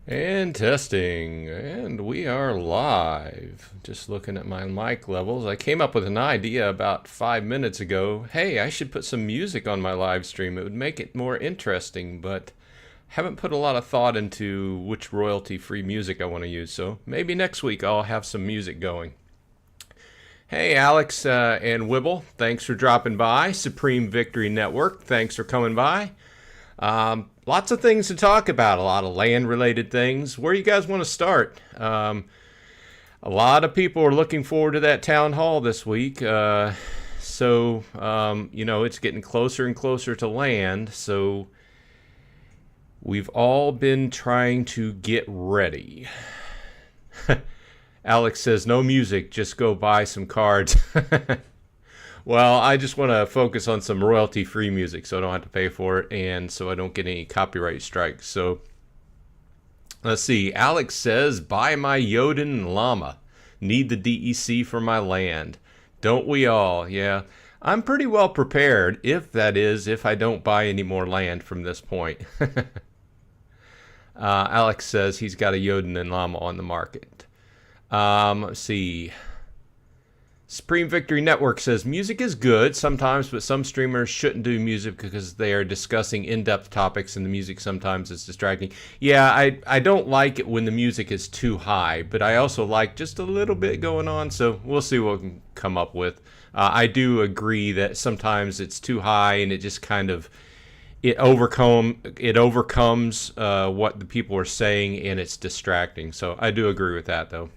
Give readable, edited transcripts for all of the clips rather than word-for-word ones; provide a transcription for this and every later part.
And testing, and we are live. Just looking at my mic levels, I came up with an idea about 5 minutes ago. Hey, I should put some music on my live stream. It would make it more interesting, but haven't put a lot of thought into which royalty-free music I want to use. So maybe next week I'll have some music going. Hey, Alex and Wibble, thanks for dropping by. Supreme Victory Network, thanks for coming by. Lots of things to talk about, a lot of land-related things. Where you guys want to start? A lot of people are looking forward to that town hall this week. So, it's getting closer and closer to land. So, we've all been trying to get ready. Alex says, no music, just go buy some cards. Well, I just want to focus on some royalty-free music so I don't have to pay for it and so I don't get any copyright strikes. So, let's see. Alex says, buy my Jotun llama. Need the DEC for my land. Don't we all? Yeah. I'm pretty well prepared, if I don't buy any more land from this point. Alex says he's got a Jotun and llama on the market. Let's see. Supreme Victory Network says music is good sometimes, but some streamers shouldn't do music because they are discussing in-depth topics and the music sometimes is distracting. Yeah, I don't like it when the music is too high, but I also like just a little bit going on, so we'll see what we can come up with. I do agree that sometimes it's too high and it just kind of it overcomes what the people are saying and it's distracting. So I do agree with that though.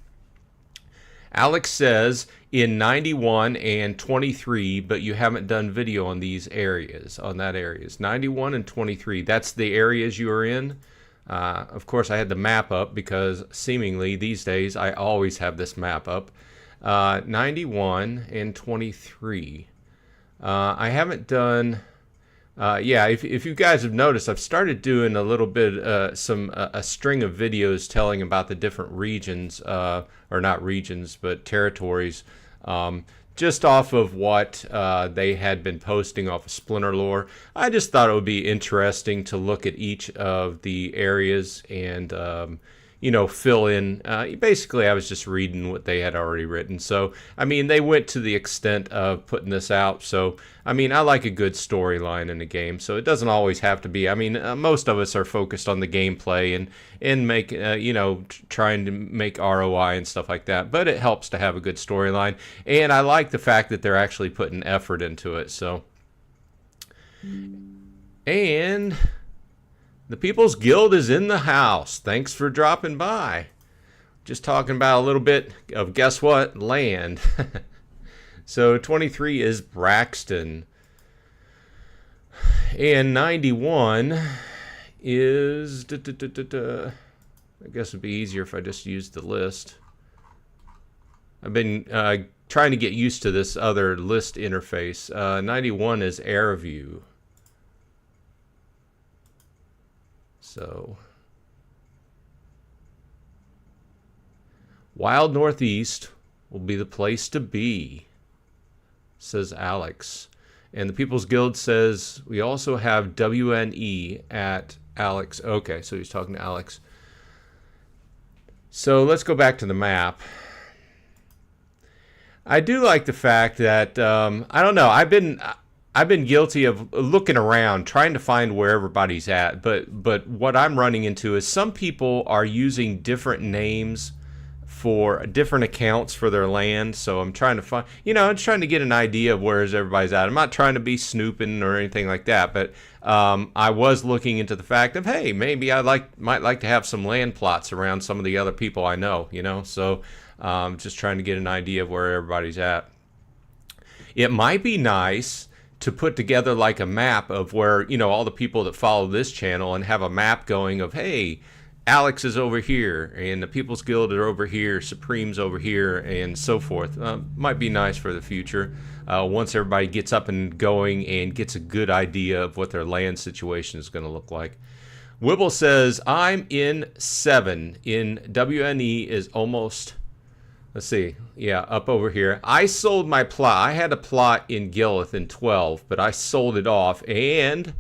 Alex says in 91 and 23, but you haven't done video on these areas, on that areas. 91 and 23, that's the areas you are in. Of course, I had the map up because seemingly these days I always have this map up. 91 and 23. I haven't done... if you guys have noticed, I've started doing a little bit, a string of videos telling about the different regions, or not regions, but territories, just off of what they had been posting off of Splinterlore. I just thought it would be interesting to look at each of the areas and, fill in. Basically, I was just reading what they had already written. So, I mean, they went to the extent of putting this out. So, I mean, I like a good storyline in the game. So, it doesn't always have to be. I mean, most of us are focused on the gameplay and make, trying to make ROI and stuff like that. But it helps to have a good storyline. And I like the fact that they're actually putting effort into it. So, and... the People's Guild is in the house. Thanks for dropping by. Just talking about a little bit of, guess what? Land. So 23 is Braxton. And 91 is... I guess it'd be easier if I just used the list. I've been trying to get used to this other list interface. 91 is Airview. So, Wild Northeast will be the place to be, says Alex. And the People's Guild says we also have WNE at Alex. Okay, so he's talking to Alex. So let's go back to the map. I do like the fact that, I don't know, I've been guilty of looking around, trying to find where everybody's at, but what I'm running into is some people are using different names for different accounts for their land. So I'm trying to find, I'm trying to get an idea of where everybody's at. I'm not trying to be snooping or anything like that, but I was looking into the fact of, hey, maybe I might like to have some land plots around some of the other people I know, So just trying to get an idea of where everybody's at. It might be nice to put together like a map of where, all the people that follow this channel and have a map going of, hey, Alex is over here and the People's Guild are over here, Supreme's over here, and so forth. Might be nice for the future once everybody gets up and going and gets a good idea of what their land situation is going to look like. Wibble says, I'm in 7. In WNE is almost... Let's see. Yeah, up over here. I sold my plot. I had a plot in Gilith in 12, but I sold it off. And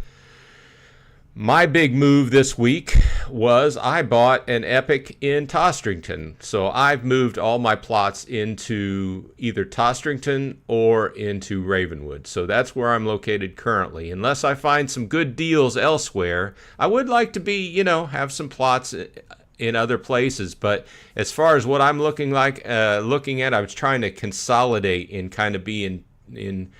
My big move this week was I bought an Epic in Tostrington. So I've moved all my plots into either Tostrington or into Ravenwood. So that's where I'm located currently. Unless I find some good deals elsewhere, I would like to be, have some plots in other places. But as far as what I'm looking at, I was trying to consolidate and kind of be in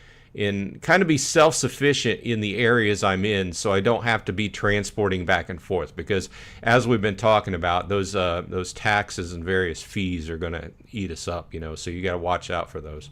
kind of be self-sufficient in the areas I'm in, so I don't have to be transporting back and forth, because as we've been talking about, those taxes and various fees are going to eat us up, so you got to watch out for those.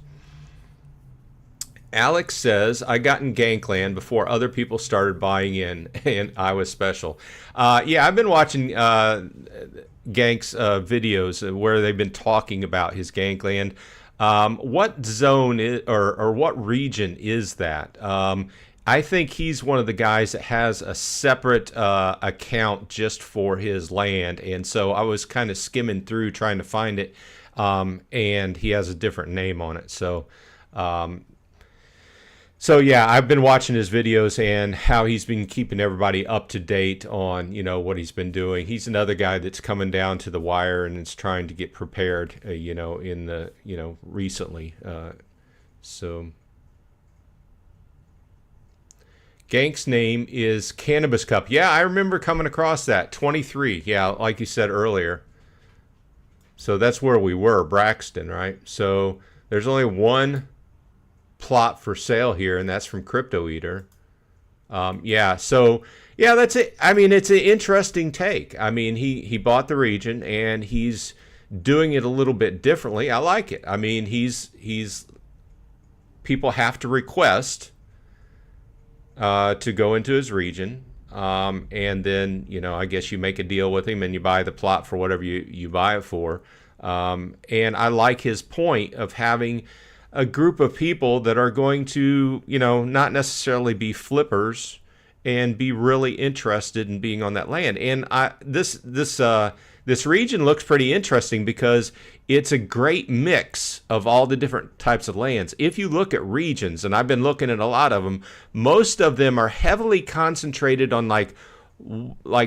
Alex says, I got in Gankland before other people started buying in, and I was special. Yeah, I've been watching Gank's videos where they've been talking about his Gankland. What zone is, or what region is that? I think he's one of the guys that has a separate account just for his land, and so I was kind of skimming through trying to find it, and he has a different name on it. So yeah, I've been watching his videos and how he's been keeping everybody up to date on, what he's been doing. He's another guy that's coming down to the wire and is trying to get prepared, in the, recently. So Gank's name is Cannabis Cup. Yeah, I remember coming across that. 23. Yeah, like you said earlier. So that's where we were, Braxton, right? So there's only one plot for sale here, and that's from Crypto Eater. So that's it. I mean, it's an interesting take. I mean, he bought the region and he's doing it a little bit differently. I like it. I mean, he's people have to request to go into his region, and then I guess you make a deal with him and you buy the plot for whatever you buy it for. And I like his point of having a group of people that are going to, not necessarily be flippers and be really interested in being on that land. And this region looks pretty interesting because it's a great mix of all the different types of lands. If you look at regions, and I've been looking at a lot of them, most of them are heavily concentrated on like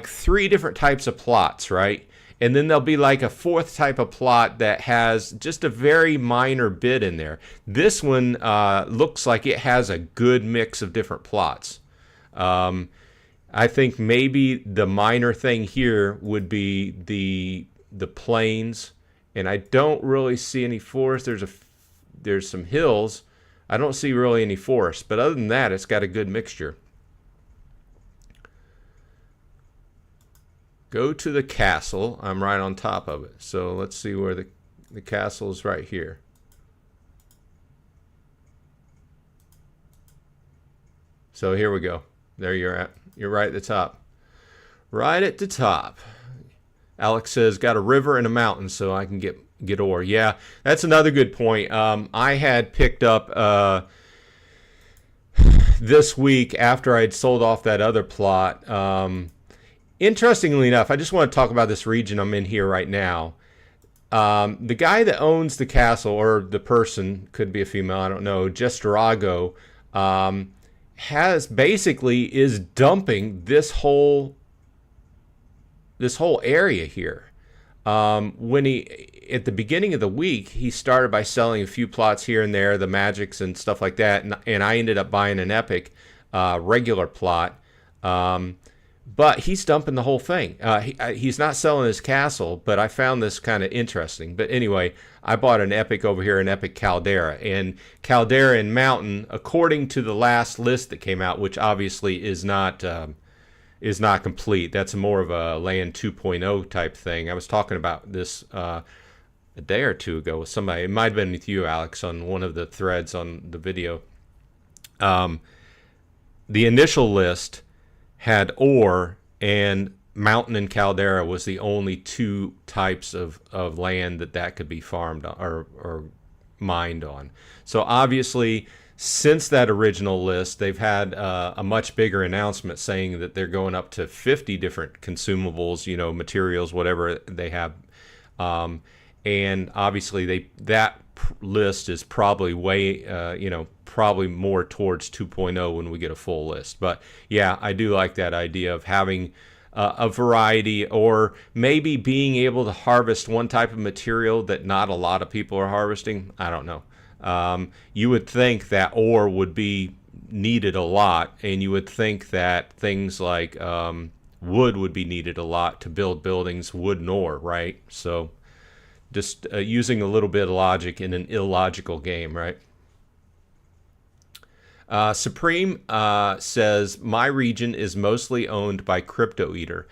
3 different types of plots, right? And then there'll be like a 4th type of plot that has just a very minor bit in there. This one looks like it has a good mix of different plots. I think maybe the minor thing here would be the plains, and I don't really see any forest. There's some hills. I don't see really any forest, but other than that, it's got a good mixture. Go to the castle. I'm right on top of it. So let's see where the castle is, right here. So here we go. There you're at. You're right at the top. Right at the top. Alex says, got a river and a mountain so I can get ore. Yeah, that's another good point. I had picked up this week after I'd sold off that other plot. Interestingly enough, I just want to talk about this region I'm in here right now. The guy that owns the castle, or the person, could be a female, I don't know, Jesterago, is dumping this whole area here. When at the beginning of the week, he started by selling a few plots here and there, the magics and stuff like that, and I ended up buying an epic regular plot. But he's dumping the whole thing. He's not selling his castle, but I found this kind of interesting. But anyway, I bought an epic over here, an epic Caldera. And Caldera and Mountain, according to the last list that came out, which obviously is not complete. That's more of a land 2.0 type thing. I was talking about this a day or two ago with somebody. It might have been with you, Alex, on one of the threads on the video. The initial list had ore, and Mountain and Caldera was the only 2 types of land that could be farmed or mined on. So obviously, since that original list, they've had a much bigger announcement saying that they're going up to 50 different consumables, materials, whatever they have. and obviously that list is probably way, probably more towards 2.0 when we get a full list. But yeah, I do like that idea of having a variety, or maybe being able to harvest one type of material that not a lot of people are harvesting. I don't know. You would think that ore would be needed a lot, and you would think that things like wood would be needed a lot to build buildings, wood and ore, right? So just using a little bit of logic in an illogical game, right? Supreme says, my region is mostly owned by Crypto Eater.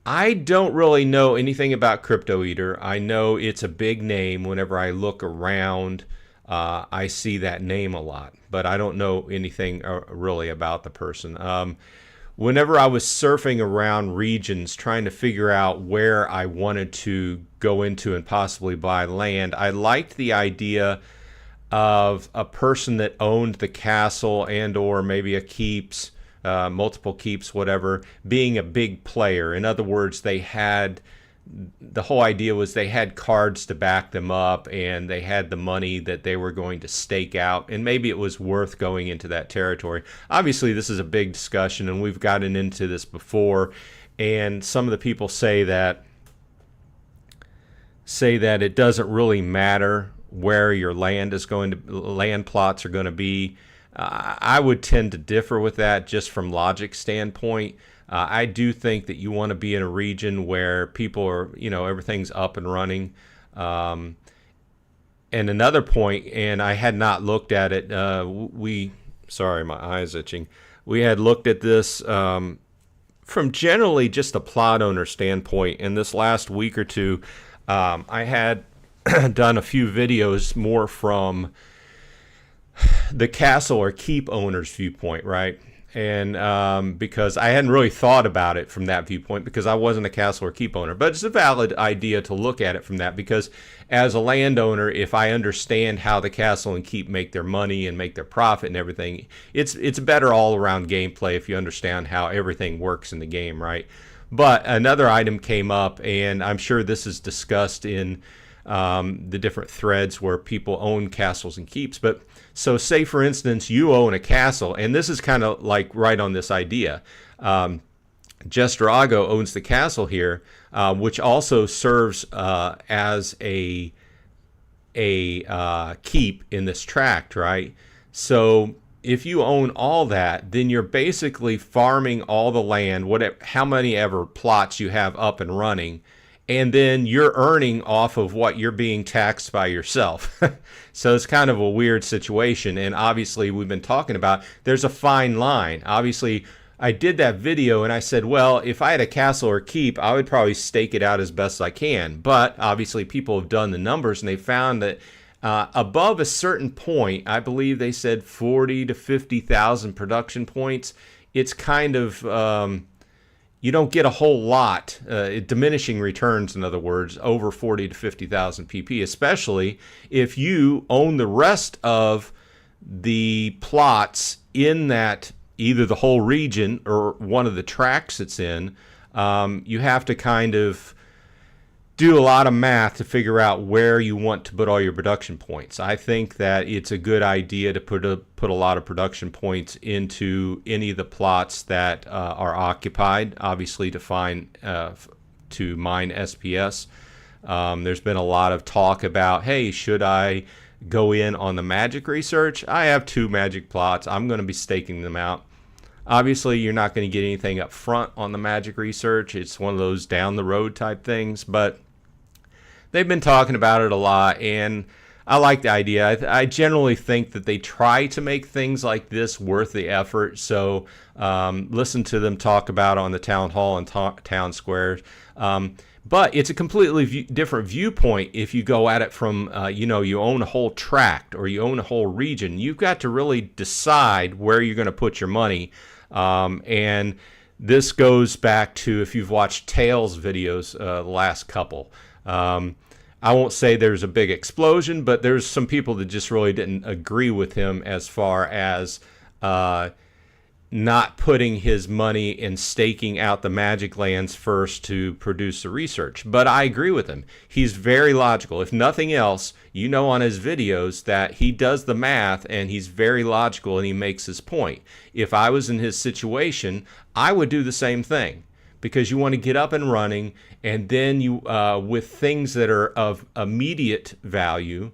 I don't really know anything about Crypto Eater. I know it's a big name. Whenever I look around, I see that name a lot, but I don't know anything really about the person. Whenever I was surfing around regions trying to figure out where I wanted to go into and possibly buy land, I liked the idea of a person that owned the castle and or maybe a keeps, multiple keeps, whatever, being a big player. In other words, the whole idea was they had cards to back them up, and they had the money that they were going to stake out, and maybe it was worth going into that territory. Obviously, this is a big discussion, and we've gotten into this before, and some of the people say that it doesn't really matter where your land plots are going to be. I would tend to differ with that just from logic standpoint. I do think that you want to be in a region where people are, everything's up and running. And another point, and I had not looked at it, sorry, my eye's itching. We had looked at this from generally just a plot owner standpoint. In this last week or two, I had done a few videos more from the castle or keep owner's viewpoint, right? And because I hadn't really thought about it from that viewpoint, because I wasn't a castle or keep owner. But it's a valid idea to look at it from that, because as a landowner, if I understand how the castle and keep make their money and make their profit and everything, it's better all around gameplay if you understand how everything works in the game, right? But another item came up, and I'm sure this is discussed in the different threads where people own castles and keeps. But so say, for instance, you own a castle, and this is kind of like right on this idea. Gestrago owns the castle here, which also serves as a keep in this tract, right? So if you own all that, then you're basically farming all the land, how many ever plots you have up and running, and then you're earning off of what you're being taxed by yourself. So it's kind of a weird situation, and obviously we've been talking about there's a fine line. Obviously, I did that video and I said, well, if I had a castle or keep, I would probably stake it out as best I can. But obviously people have done the numbers, and they found that above a certain point, I believe they said 40 to 50,000 production points, it's kind of you don't get a whole lot, diminishing returns, in other words, over 40 to 50,000 PP, especially if you own the rest of the plots in that, either the whole region or one of the tracks it's in. You have to kind of do a lot of math to figure out where you want to put all your production points. I think that it's a good idea to put a lot of production points into any of the plots that are occupied, obviously to mine SPS. There's been a lot of talk about, hey, should I go in on the magic research? I have 2 magic plots. I'm going to be staking them out. Obviously, you're not going to get anything up front on the magic research. It's one of those down the road type things, but they've been talking about it a lot, and I like the idea. I generally think that they try to make things like this worth the effort. So listen to them talk about it on the town hall and town squares. But it's a completely different viewpoint if you go at it from, you own a whole tract or you own a whole region. You've got to really decide where you're going to put your money. And this goes back to, if you've watched Tails videos, the last couple. I won't say there's a big explosion, but there's some people that just really didn't agree with him as far as not putting his money in staking out the magic lands first to produce the research. But I agree with him. He's very logical. If nothing else, you know on his videos that he does the math and he's very logical and he makes his point. If I was in his situation, I would do the same thing, because you want to get up and running, and then you with things that are of immediate value,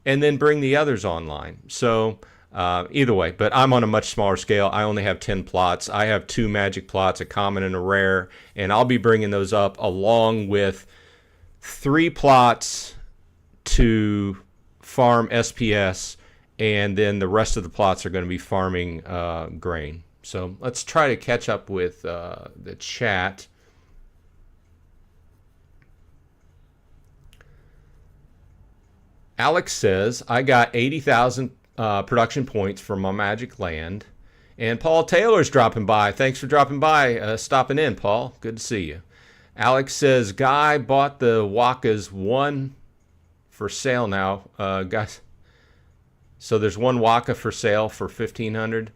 and then bring the others online. So either way, but I'm on a much smaller scale. I only have 10 plots. I have 2 magic plots, a common and a rare, and I'll be bringing those up along with 3 plots to farm SPS, and then the rest of the plots are going to be farming grain. So let's try to catch up with the chat. Alex says, I got 80,000 production points for my magic land. And Paul Taylor's dropping by. Thanks for dropping by, stopping in, Paul. Good to see you. Alex says, Guy bought the Wakas, 1 for sale now. Guys, so there's 1 Waka for sale for 1,500.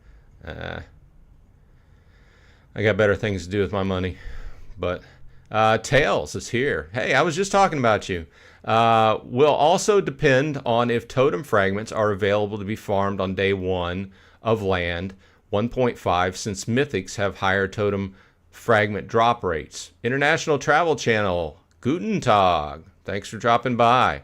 I got better things to do with my money. But Tails is here. Hey, I was just talking about you. Will also depend on if totem fragments are available to be farmed on day 1 of land 1.5, since mythics have higher totem fragment drop rates. International Travel Channel, Guten Tag. Thanks for dropping by.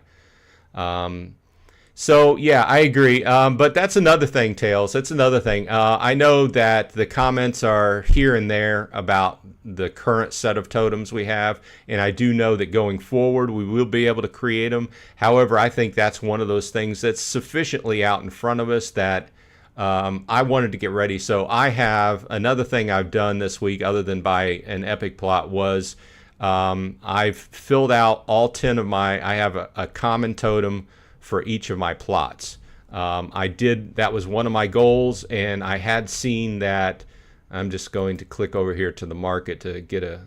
So yeah, I agree. But that's another thing, Tails. That's another thing. I know that the comments are here and there about the current set of totems we have, and I do know that going forward we will be able to create them. However, I think that's one of those things that's sufficiently out in front of us that I wanted to get ready. So I have another thing I've done this week other than buy an epic plot was I've filled out all 10 of my, I have a common totem for each of my plots. That was one of my goals, and I had seen that. I'm just going to click over here to the market to get a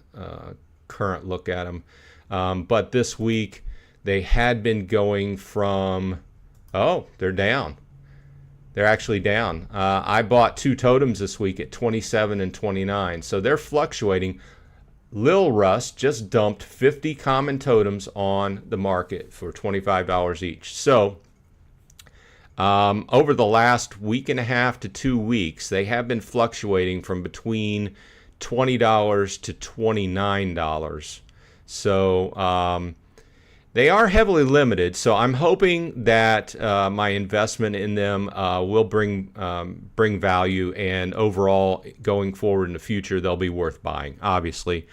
current look at them. But this week they had been going from, oh, they're down. They're actually down. I bought 2 totems this week at 27 and 29. So they're fluctuating. Lil Rust just dumped 50 common totems on the market for $25 each. So over the last week and a half to 2 weeks, they have been fluctuating from between $20 to $29. So they are heavily limited. So I'm hoping that my investment in them will bring value, and overall going forward in the future they'll be worth buying. Obviously,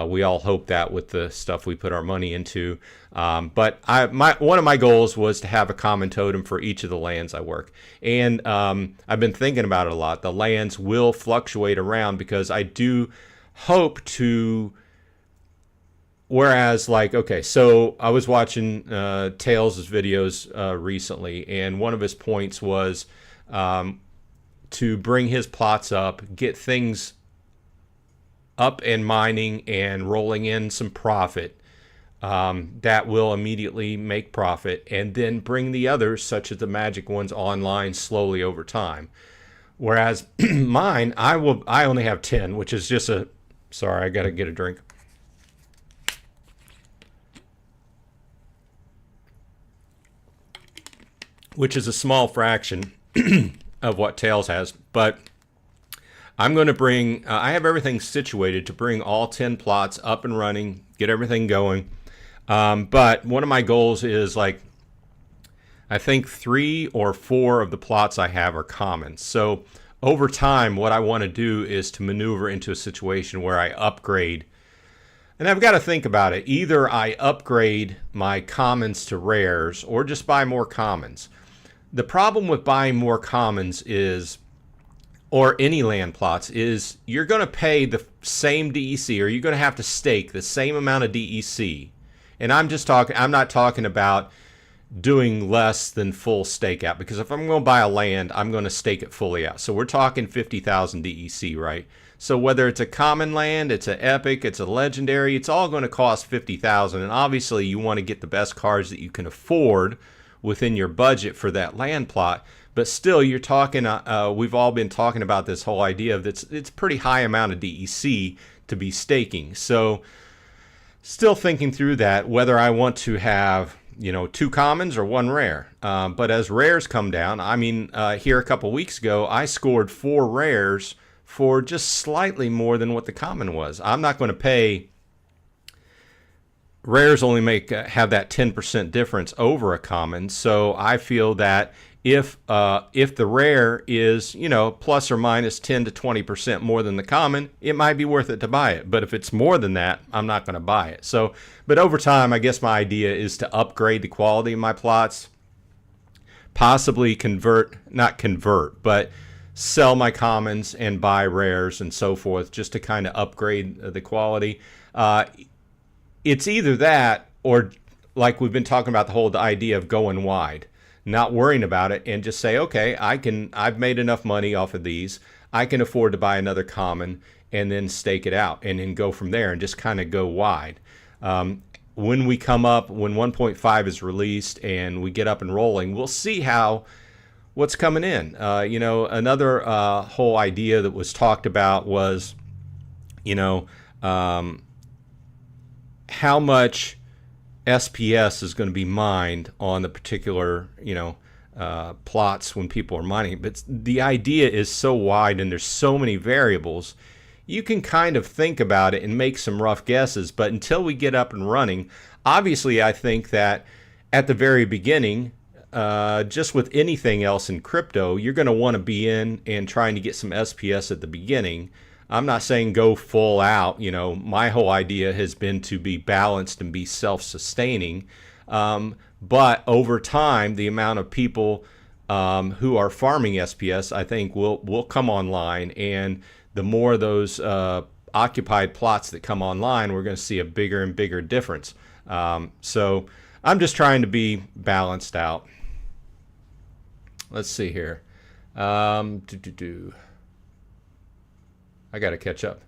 we all hope that with the stuff we put our money into. But one of my goals was to have a common totem for each of the lands I work. And I've been thinking about it a lot. The lands will fluctuate around because I do hope to, whereas like, okay, so I was watching Tails' videos recently, and one of his points was to bring his plots up, get things up and mining and rolling in some profit that will immediately make profit, and then bring the others, such as the magic ones, online slowly over time. Whereas mine, I only have 10, which is just a, sorry, I gotta get a drink. Which is a small fraction of what Tails has, but I'm going to bring, I have everything situated to bring all 10 plots up and running, get everything going. But one of my goals is, like, I think 3 or 4 of the plots I have are commons. So over time, what I want to do is to maneuver into a situation where I upgrade. And I've got to think about it. Either I upgrade my commons to rares or just buy more commons. The problem with buying more commons is, or any land plots, is you're going to pay the same DEC, or you're going to have to stake the same amount of DEC. And I'm not talking about doing less than full stake out, because if I'm going to buy a land, I'm going to stake it fully out. So we're talking 50,000 DEC, right? So whether it's a common land, it's an epic, it's a legendary, it's all going to cost 50,000. And obviously you want to get the best cards that you can afford within your budget for that land plot. but still you're talking, we've all been talking about this whole idea of it's a pretty high amount of DEC to be staking. So still thinking through that, whether I want to have, you know, 2 commons or 1 rare. But as rares come down, I mean, here a couple weeks ago, I scored 4 rares for just slightly more than what the common was. I'm not going to pay. Rares only have that 10% difference over a common, so I feel that if the rare is, you know, plus or minus 10 to 20% more than the common, it might be worth it to buy it. But if it's more than that, I'm not going to buy it. So, but over time, I guess my idea is to upgrade the quality of my plots, possibly not convert, but sell my commons and buy rares and so forth, just to kind of upgrade the quality. It's either that or, like we've been talking about, the idea of going wide, not worrying about it, and just say, okay, I've made enough money off of these. I can afford to buy another common and then stake it out and then go from there and just kind of go wide. When we come up, when 1.5 is released and we get up and rolling, we'll see what's coming in. You know, another whole idea that was talked about was, you know, how much SPS is going to be mined on the particular, you know, plots when people are mining. But the idea is so wide and there's so many variables, you can kind of think about it and make some rough guesses. But until we get up and running, obviously I think that at the very beginning, just with anything else in crypto, you're going to want to be in and trying to get some SPS at the beginning. I'm not saying go full out. You know, my whole idea has been to be balanced and be self-sustaining. But over time, the amount of people who are farming SPS, I think, will come online. And the more of those occupied plots that come online, we're going to see a bigger and bigger difference. So I'm just trying to be balanced out. Let's see here. I got to catch up.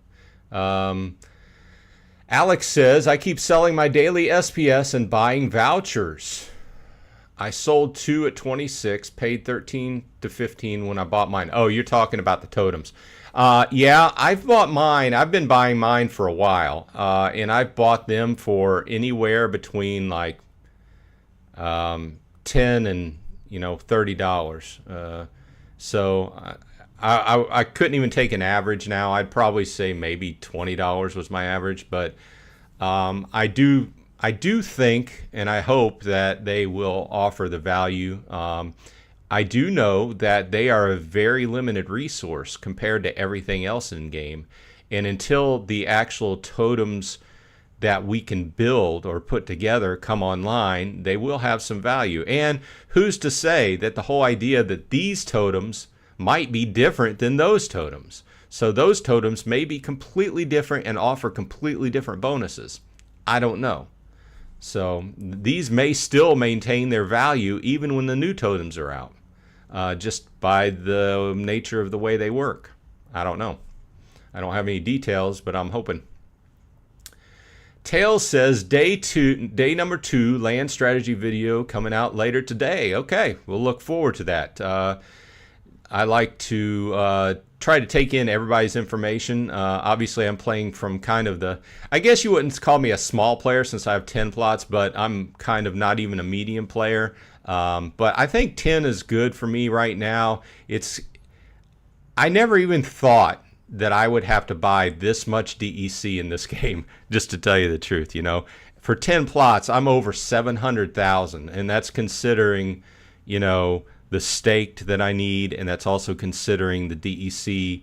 Alex says, I keep selling my daily SPS and buying vouchers. I sold 2 at 26, paid 13 to 15 when I bought mine. Oh, you're talking about the totems. Yeah, I've bought mine. I've been buying mine for a while. And I've bought them for anywhere between like 10 and, you know, $30. So I couldn't even take an average now. I'd probably say maybe $20 was my average, but I do think and I hope that they will offer the value. I do know that they are a very limited resource compared to everything else in game, and until the actual totems that we can build or put together come online, they will have some value. And who's to say that the whole idea that these totems might be different than those totems? So those totems may be completely different and offer completely different bonuses. I don't know. So these may still maintain their value even when the new totems are out, just by the nature of the way they work. I don't know. I don't have any details, but I'm hoping. Tails says day number 2 land strategy video coming out later today. Okay, we'll look forward to that. I like to try to take in everybody's information. Obviously, I'm playing from kind of I guess you wouldn't call me a small player since I have 10 plots, but I'm kind of not even a medium player. But I think 10 is good for me right now. I never even thought that I would have to buy this much DEC in this game, just to tell you the truth. You know, for 10 plots, I'm over 700,000, and that's considering, you know, the staked that I need, and that's also considering the DEC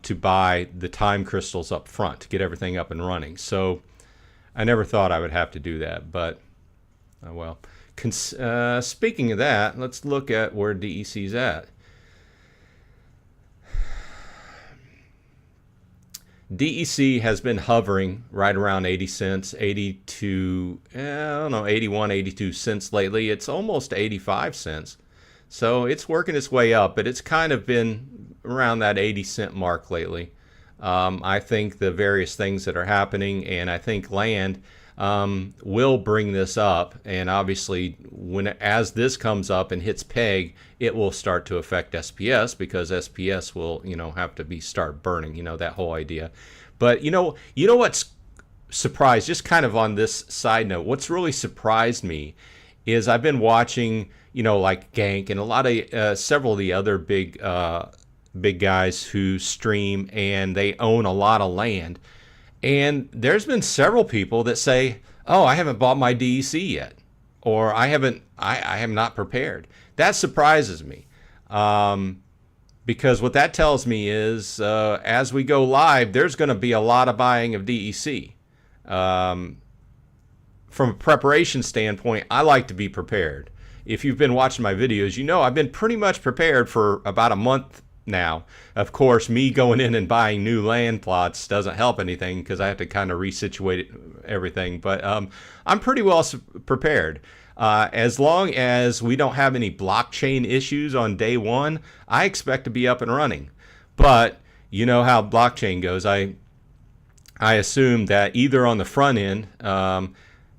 to buy the time crystals up front to get everything up and running. So I never thought I would have to do that, but oh well. Speaking of that, let's look at where DEC's at. DEC has been hovering right around 80 cents, 82, I don't know, 81, 82 cents lately. It's almost 85 cents. So it's working its way up, but it's kind of been around that 80-cent mark lately. I think the various things that are happening, and I think land, will bring this up, and obviously as this comes up and hits peg, it will start to affect SPS, because SPS will have to start burning, that whole idea. But you know what's surprised, just kind of on this side note, what's really surprised me is I've been watching like Gank and a lot of several of the other big guys who stream, and they own a lot of land. And there's been several people that say, "Oh, I haven't bought my DEC yet," or I am not prepared." That surprises me, because what that tells me is as we go live, there's going to be a lot of buying of DEC. From a preparation standpoint, I like to be prepared. If you've been watching my videos, I've been pretty much prepared for about a month now. Of course, me going in and buying new land plots doesn't help anything, because I have to kind of resituate everything. But I'm pretty well prepared. As long as we don't have any blockchain issues on day one, I expect to be up and running. But you know how blockchain goes. I assume that either on the front end,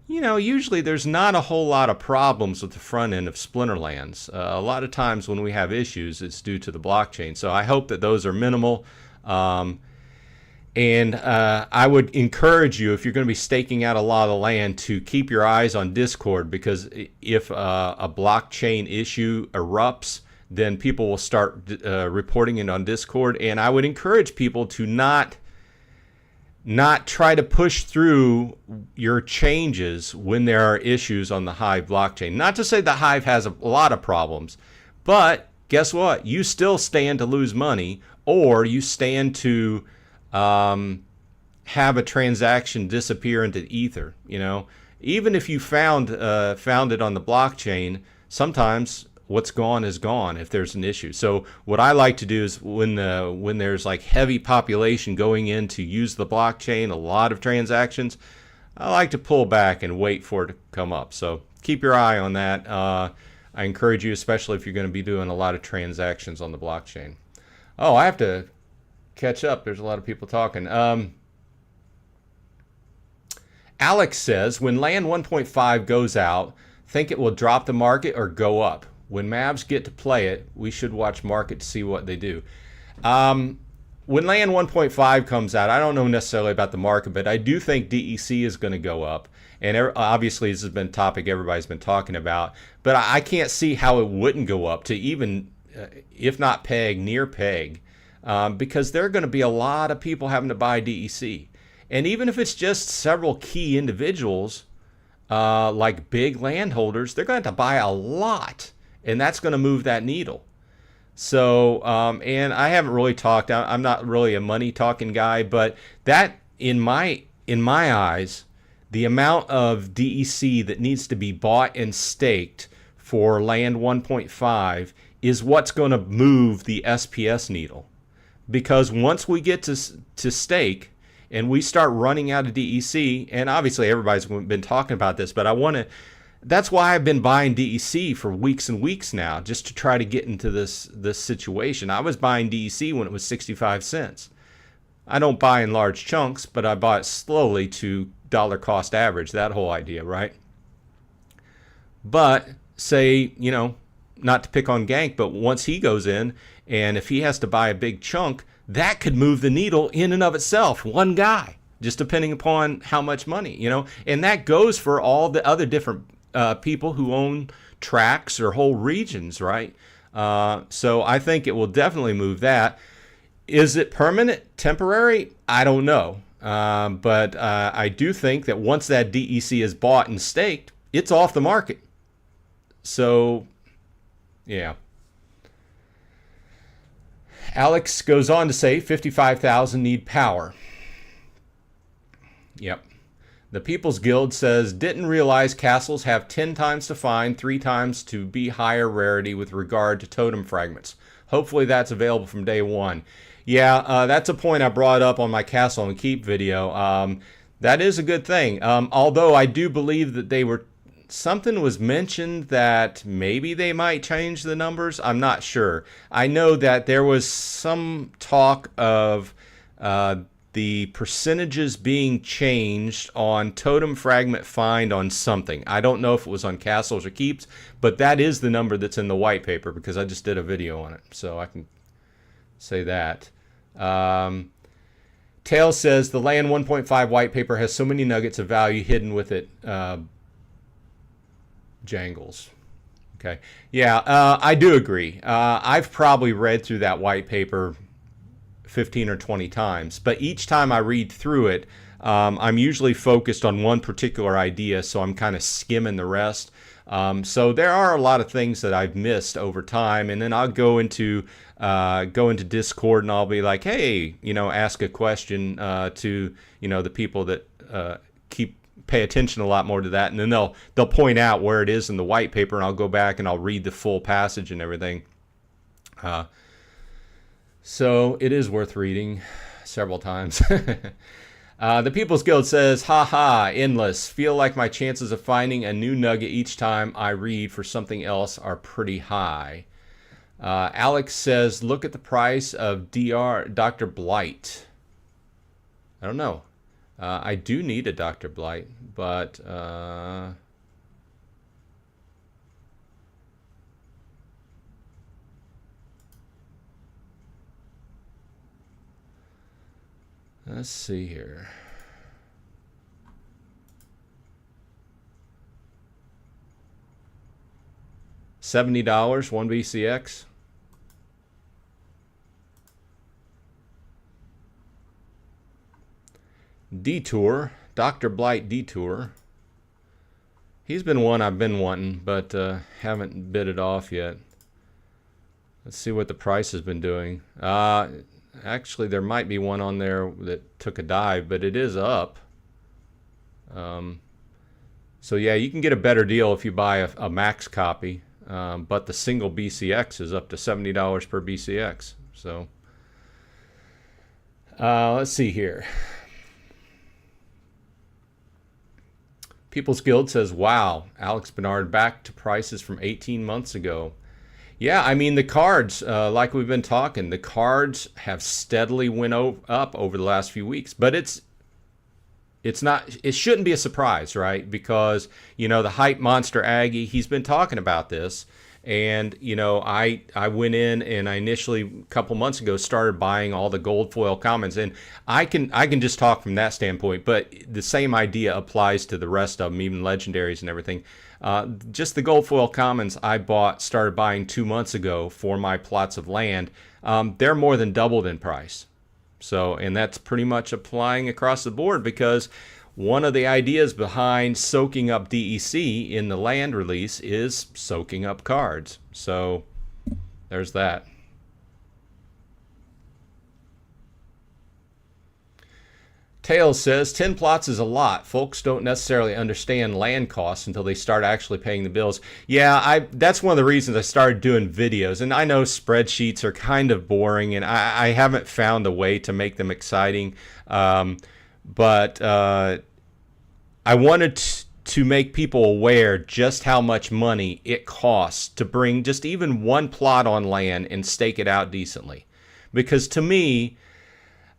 usually there's not a whole lot of problems with the front end of Splinterlands. A lot of times when we have issues, it's due to the blockchain. So I hope that those are minimal. And I would encourage you, if you're going to be staking out a lot of land, to keep your eyes on Discord, because if a blockchain issue erupts, then people will start reporting it on Discord. And I would encourage people to not try to push through your changes when there are issues on the Hive blockchain. Not to say the Hive has a lot of problems, but guess what? You still stand to lose money, or you stand to have a transaction disappear into ether. Even if you found it on the blockchain, sometimes what's gone is gone if there's an issue. So what I like to do is when there's like heavy population going in to use the blockchain, a lot of transactions, I like to pull back and wait for it to come up. So keep your eye on that. I encourage you, especially if you're going to be doing a lot of transactions on the blockchain. Oh, I have to catch up. There's a lot of people talking. Alex says, when land 1.5 goes out, think it will drop the market or go up? When Mavs get to play it, we should watch market to see what they do. When land 1.5 comes out, I don't know necessarily about the market, but I do think DEC is going to go up. And obviously, this has been a topic everybody's been talking about. But I can't see how it wouldn't go up to even, if not peg, near peg. Because there are going to be a lot of people having to buy DEC. And even if it's just several key individuals, like big landholders, they're going to have to buy a lot. And that's going to move that needle. So, and I haven't really talked, I'm not really a money talking guy, but that, in my eyes, the amount of DEC that needs to be bought and staked for land 1.5 is what's going to move the SPS needle. Because once we get to stake and we start running out of DEC, and obviously everybody's been talking about this, but that's why I've been buying DEC for weeks and weeks now, just to try to get into this situation. I was buying DEC when it was 65 cents. I don't buy in large chunks, but I bought it slowly to dollar cost average, that whole idea, right? But say, not to pick on Gank, but once he goes in, and if he has to buy a big chunk, that could move the needle in and of itself, one guy, just depending upon how much money, and that goes for all the other different people who own tracts or whole regions, right? So I think it will definitely move that. Is it permanent, temporary? I don't know. But I do think that once that DEC is bought and staked, it's off the market. So, yeah. Alex goes on to say 55,000 need power. Yep. The People's Guild says, didn't realize castles have 10 times to find, 3 times to be higher rarity with regard to totem fragments. Hopefully that's available from day one. Yeah, that's a point I brought up on my Castle and Keep video. That is a good thing. Although I do believe that something was mentioned that maybe they might change the numbers. I'm not sure. I know that there was some talk of the percentages being changed on totem fragment find on something. I don't know if it was on castles or keeps, but that is the number that's in the white paper because I just did a video on it, so I can say that. Tails says the land 1.5 white paper has so many nuggets of value hidden with it. Jangles. Okay. Yeah, I do agree. I've probably read through that white paper 15 or 20 times, but each time I read through it, I'm usually focused on one particular idea, so I'm kind of skimming the rest. So there are a lot of things that I've missed over time, and then I'll go into Discord and I'll be like, hey, ask a question to the people that pay attention a lot more to that, and then they'll point out where it is in the white paper, and I'll go back and I'll read the full passage and everything. So it is worth reading several times. The People's Guild says, haha, endless. Feel like my chances of finding a new nugget each time I read for something else are pretty high. Alex says, look at the price of Dr. Blight. I don't know. I do need a Dr. Blight, but... let's see here. $70, 1 BCX. Detour, Dr. Blight Detour. He's been one I've been wanting, but haven't bid it off yet. Let's see what the price has been doing. Actually, there might be one on there that took a dive, but it is up. So yeah, you can get a better deal if you buy a max copy, but the single BCX is up to $70 per BCX. So let's see here. People's Guild says, wow, Alex Bernard back to prices from 18 months ago. Yeah, I mean, the cards, like we've been talking, the cards have steadily went up over the last few weeks, but it shouldn't be a surprise, right? Because, the hype monster Aggie, he's been talking about this, and, I went in and I initially, a couple months ago, started buying all the gold foil commons, and I can just talk from that standpoint, but the same idea applies to the rest of them, even legendaries and everything. Just the gold foil commons I started buying 2 months ago for my plots of land. They're more than doubled in price. So, and that's pretty much applying across the board, because one of the ideas behind soaking up DEC in the land release is soaking up cards. So there's that. Tails says, 10 plots is a lot. Folks don't necessarily understand land costs until they start actually paying the bills. Yeah, that's one of the reasons I started doing videos. And I know spreadsheets are kind of boring, and I haven't found a way to make them exciting. But I wanted to make people aware just how much money it costs to bring just even one plot on land and stake it out decently. Because to me,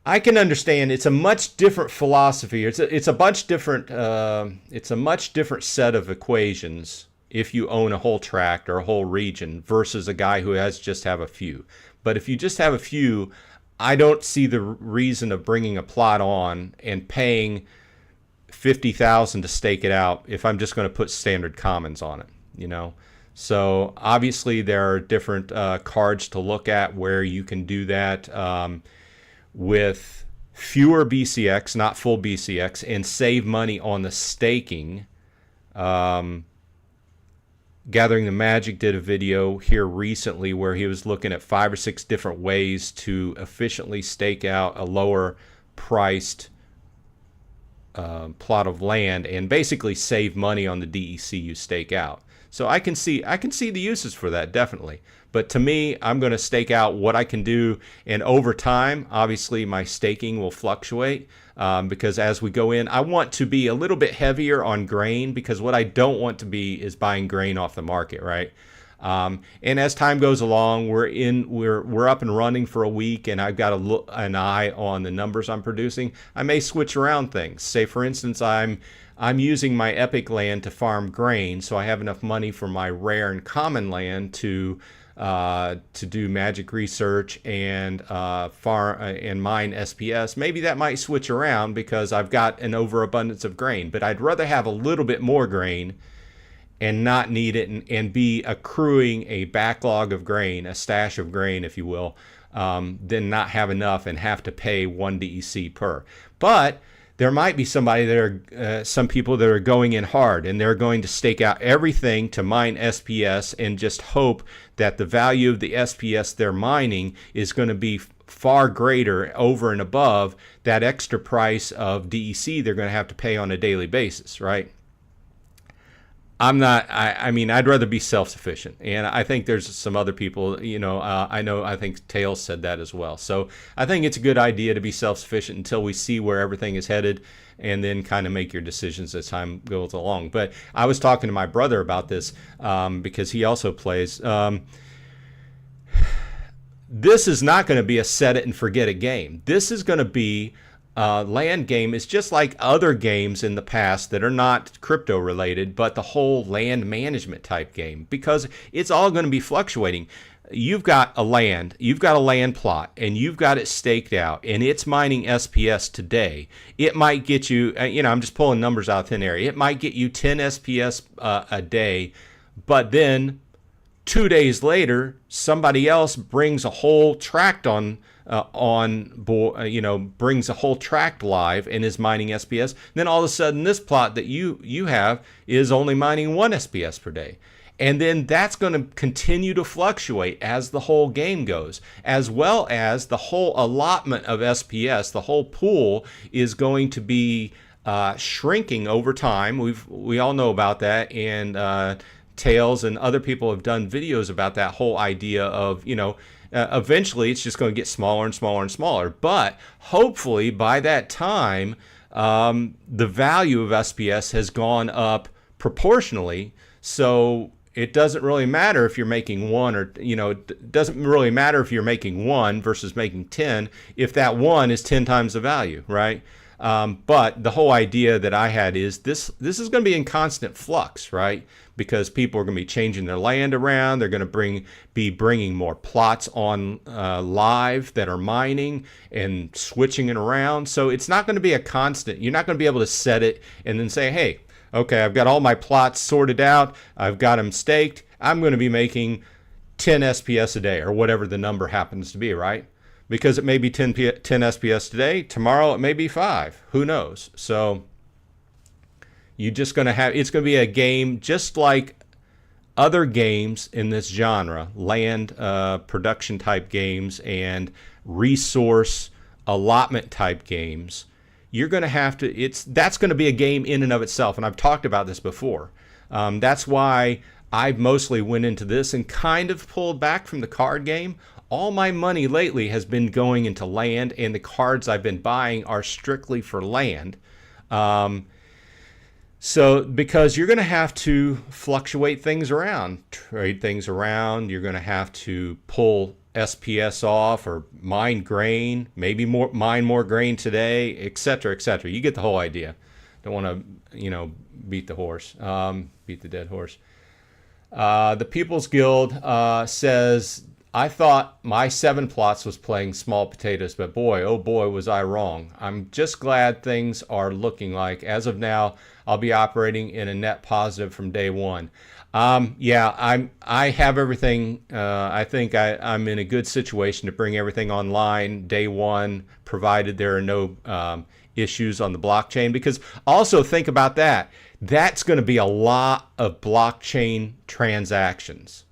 I can understand it's a much different philosophy. It's a much different set of equations if you own a whole tract or a whole region versus a guy who just have a few. But if you just have a few, I don't see the reason of bringing a plot on and paying $50,000 to stake it out if I'm just going to put standard commons on it. So obviously there are different cards to look at where you can do that. With fewer BCX, not full BCX, and save money on the staking. Gathering the Magic did a video here recently where he was looking at 5 or 6 different ways to efficiently stake out a lower priced plot of land and basically save money on the DEC you stake out. So I can see the uses for that, definitely. But to me, I'm going to stake out what I can do, and over time, obviously, my staking will fluctuate because as we go in, I want to be a little bit heavier on grain, because what I don't want to be is buying grain off the market, right? And as time goes along, we're up and running for a week, and I've got an eye on the numbers I'm producing. I may switch around things. Say, for instance, I'm using my epic land to farm grain, so I have enough money for my rare and common land to do magic research and and mine SPS. Maybe that might switch around because I've got an overabundance of grain, but I'd rather have a little bit more grain and not need it, and be accruing a backlog of grain, a stash of grain, if you will, than not have enough and have to pay 1 DEC per. But there might be some people that are going in hard, and they're going to stake out everything to mine SPS and just hope that the value of the SPS they're mining is going to be far greater over and above that extra price of DEC they're going to have to pay on a daily basis, right? I mean, I'd rather be self-sufficient. And I think there's some other people, I think Tails said that as well. So I think it's a good idea to be self-sufficient until we see where everything is headed, and then kind of make your decisions as time goes along. But I was talking to my brother about this because he also plays. This is not going to be a set it and forget it game. This is going to be land game. Is just like other games in the past that are not crypto related, but the whole land management type game, because it's all going to be fluctuating. You've got a land plot, and you've got it staked out, and it's mining SPS today. It might get you, I'm just pulling numbers out of thin air. It might get you 10 SPS a day, but then 2 days later, somebody else brings a whole tract brings a whole tract live and is mining SPS. Then all of a sudden, this plot that you have is only mining 1 SPS per day. And then that's going to continue to fluctuate as the whole game goes, as well as the whole allotment of SPS. The whole pool is going to be shrinking over time. We all know about that, and Tails and other people have done videos about that whole idea of, eventually it's just going to get smaller and smaller and smaller. But hopefully by that time, the value of SPS has gone up proportionally. So it doesn't really matter if you're making 1 or, it doesn't really matter if you're making 1 versus making 10 if that 1 is 10 times the value, right? But the whole idea that I had is this is going to be in constant flux, right? Because people are going to be changing their land around. They're going to be bringing more plots on live that are mining and switching it around. So it's not going to be a constant. You're not going to be able to set it and then say, hey, okay, I've got all my plots sorted out. I've got them staked. I'm going to be making 10 SPS a day, or whatever the number happens to be, right? Because it may be 10 SPS today. Tomorrow it may be 5. Who knows? So you're just going to have, it's going to be a game just like other games in this genre, land production type games and resource allotment type games. You're going to have to, that's going to be a game in and of itself. And I've talked about this before. That's why I mostly went into this and kind of pulled back from the card game. All my money lately has been going into land, and the cards I've been buying are strictly for land. So because you're going to have to fluctuate things around, trade things around, you're going to have to pull SPS off or mine grain, maybe mine more grain today, etc., etc. You get the whole idea. Don't want to, beat the horse, beat the dead horse. The People's Guild says, I thought my 7 plots was playing small potatoes, but boy, oh boy, was I wrong. I'm just glad things are looking like, as of now, I'll be operating in a net positive from day one. Yeah, I have everything. I think I'm in a good situation to bring everything online day one, provided there are no issues on the blockchain. Because also think about that. That's going to be a lot of blockchain transactions.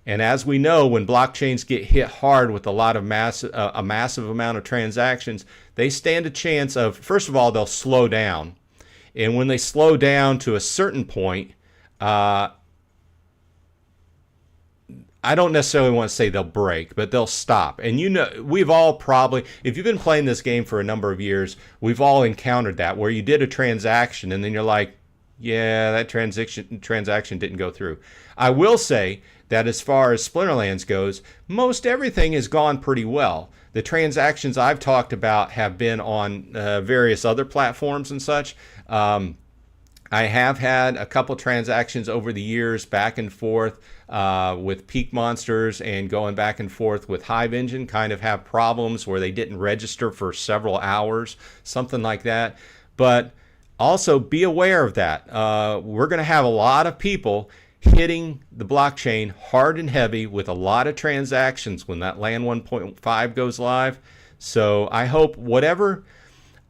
And as we know, when blockchains get hit hard with a lot of a massive amount of transactions, they stand a chance of, first of all, they'll slow down. And when they slow down to a certain point, I don't necessarily want to say they'll break, but they'll stop. And we've all probably, if you've been playing this game for a number of years, we've all encountered that, where you did a transaction and then you're like, yeah, that transaction didn't go through. I will say that as far as Splinterlands goes, most everything has gone pretty well. The transactions I've talked about have been on various other platforms and such. I have had a couple transactions over the years back and forth with Peak Monsters, and going back and forth with Hive Engine kind of have problems where they didn't register for several hours, something like that. But also be aware of that. We're going to have a lot of people hitting the blockchain hard and heavy with a lot of transactions when that LAN 1.5 goes live. So I hope whatever...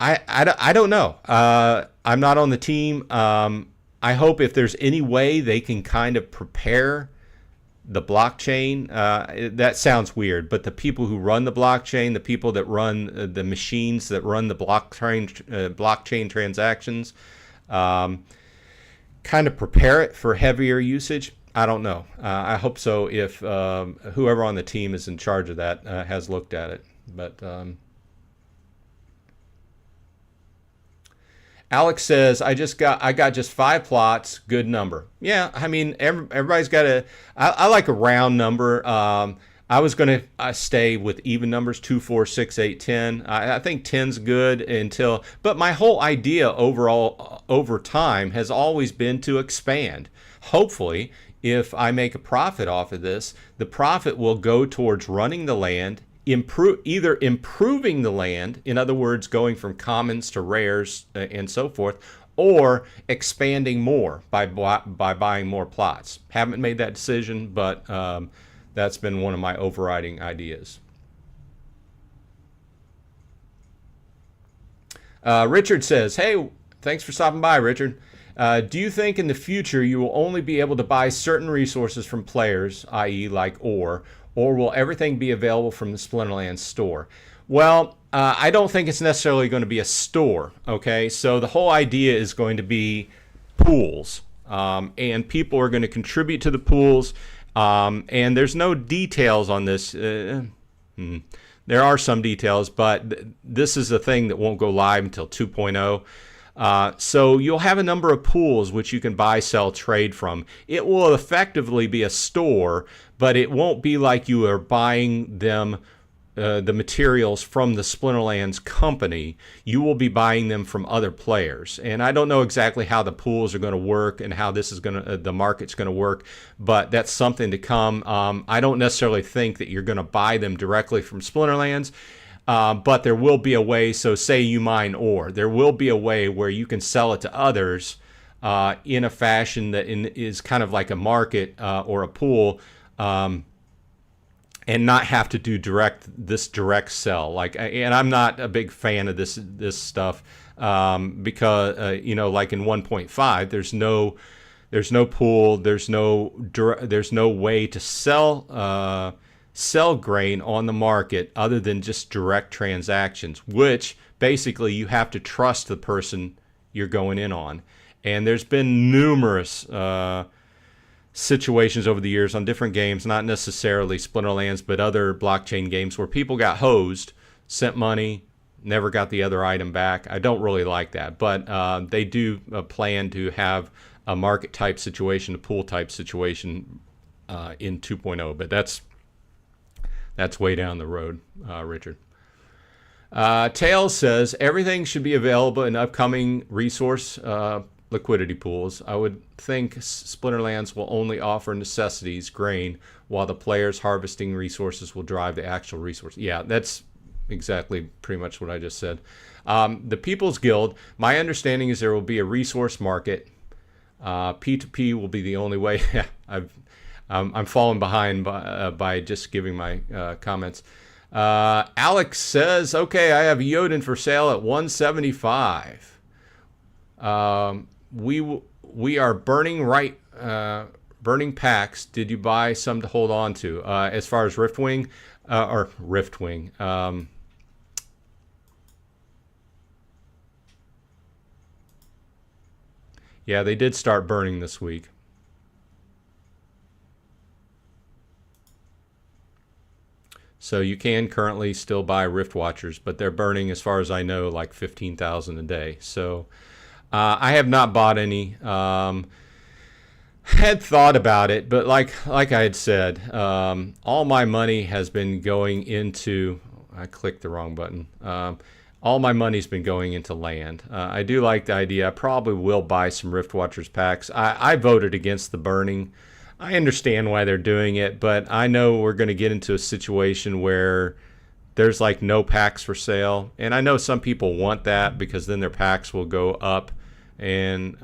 I don't know. I'm not on the team. I hope if there's any way they can kind of prepare the blockchain. That sounds weird, but the people who run the blockchain, the people that run the machines that run the blockchain transactions, kind of prepare it for heavier usage. I don't know. I hope so if whoever on the team is in charge of that has looked at it. But... Alex says, I got just 5 plots, good number. Yeah, I mean, everybody's got I like a round number. I was going to stay with even numbers, 2, 4, 6, 8, 10. I think 10's good but my whole idea overall, over time, has always been to expand. Hopefully, if I make a profit off of this, the profit will go towards running the land, either improving the land, in other words, going from commons to rares and so forth, or expanding more by buying more plots. Haven't made that decision, but that's been one of my overriding ideas. Richard says, hey, thanks for stopping by, Richard. Do you think in the future you will only be able to buy certain resources from players, i.e. like ore, or will everything be available from the Splinterlands store? Well, I don't think it's necessarily going to be a store, okay? So the whole idea is going to be pools, and people are going to contribute to the pools, and there's no details on this. There are some details, but this is a thing that won't go live until 2.0. So you'll have a number of pools which you can buy, sell, trade from. It will effectively be a store, but it won't be like you are buying them, the materials from the Splinterlands company. You will be buying them from other players. And I don't know exactly how the pools are going to work and how this is going to, the market's going to work, but that's something to come. I don't necessarily think that you're going to buy them directly from Splinterlands. But there will be a way, so say you mine ore, there will be a way where you can sell it to others in a fashion that is kind of like a market or a pool, and not have to do direct sell. And I'm not a big fan of this stuff because like in 1.5, there's no pool, there's no way to sell grain on the market other than just direct transactions, which basically you have to trust the person you're going in on. And there's been numerous situations over the years on different games, not necessarily Splinterlands, but other blockchain games, where people got hosed, sent money, never got the other item back. I don't really like that, but they do plan to have a market type situation, a pool type situation in 2.0, but that's way down the road, Richard. Tails says, everything should be available in upcoming resource liquidity pools. I would think Splinterlands will only offer necessities, grain, while the players harvesting resources will drive the actual resource. Yeah, that's exactly pretty much what I just said. The People's Guild, my understanding is there will be a resource market. P2P will be the only way. I'm falling behind by just giving my comments. Alex says, okay, I have Yodin for sale at 175. We are burning burning packs. Did you buy some to hold on to? As far as Riftwing, yeah, they did start burning this week. So you can currently still buy Rift Watchers, but they're burning, as far as I know, like 15,000 a day. So I have not bought any. had thought about it, but like I had said, all my money has been going into. I clicked the wrong button. All my money's been going into land. I do like the idea. I probably will buy some Rift Watchers packs. I voted against the burning. I understand why they're doing it, but I know we're going to get into a situation where there's like no packs for sale, and I know some people want that because then their packs will go up. And